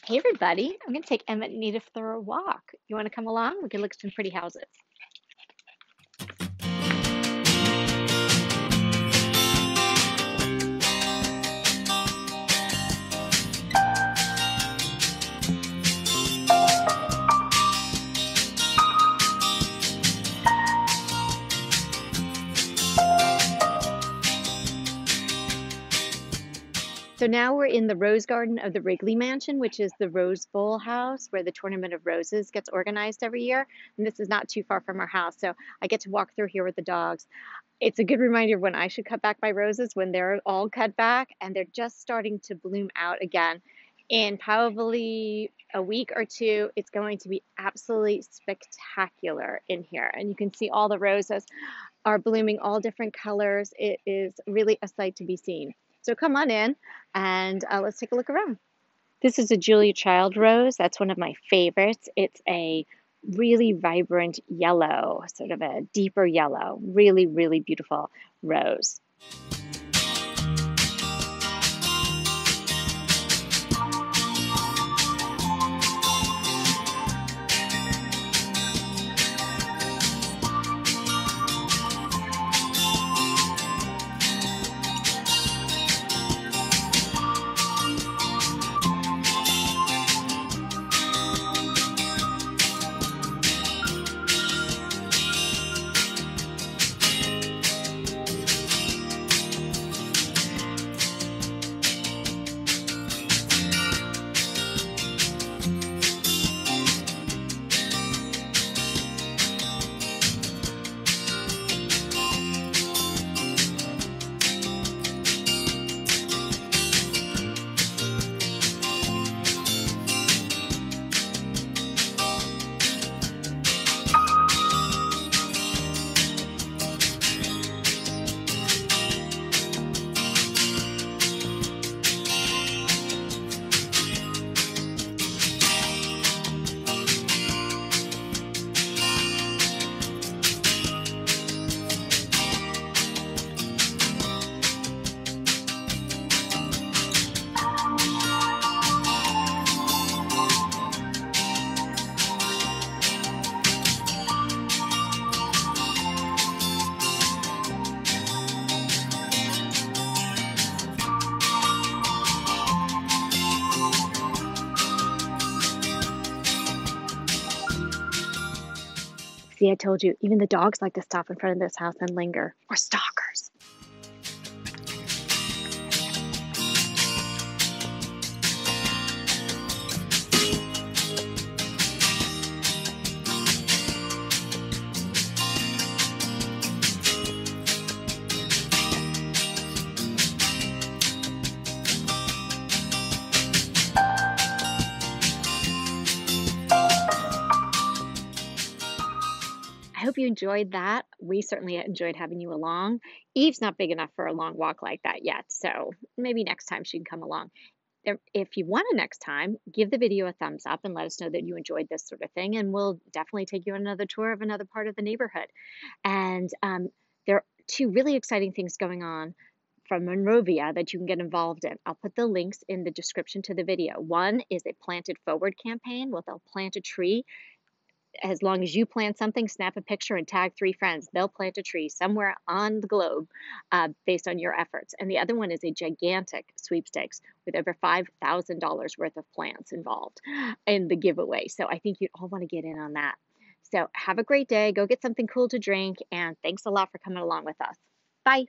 Hey everybody, I'm going to take Emmett and Edith for a walk. You want to come along? We can look at some pretty houses. So now we're in the Rose Garden of the Wrigley Mansion, which is the Rose Bowl house where the Tournament of Roses gets organized every year. And this is not too far from our house, so I get to walk through here with the dogs. It's a good reminder when I should cut back my roses when they're all cut back and they're just starting to bloom out again. In probably a week or two, it's going to be absolutely spectacular in here. And you can see all the roses are blooming all different colors. It is really a sight to be seen. So come on in and let's take a look around. This is a Julia Child rose. That's one of my favorites. It's a really vibrant yellow, sort of a deeper yellow, really, really beautiful rose. See, I told you, even the dogs like to stop in front of this house and linger. We're stalkers. I hope you enjoyed that. We certainly enjoyed having you along. Eve's not big enough for a long walk like that yet, so maybe next time she can come along. If you want to next time, give the video a thumbs up and let us know that you enjoyed this sort of thing, and we'll definitely take you on another tour of another part of the neighborhood. And there are two really exciting things going on from Monrovia that you can get involved in. I'll put the links in the description to the video. One is a Plant It Forward campaign where they'll plant a tree. As long as you plant something, snap a picture and tag 3 friends. They'll plant a tree somewhere on the globe based on your efforts. And the other one is a gigantic sweepstakes with over $5,000 worth of plants involved in the giveaway. So I think you'd all want to get in on that. So have a great day. Go get something cool to drink. And thanks a lot for coming along with us. Bye.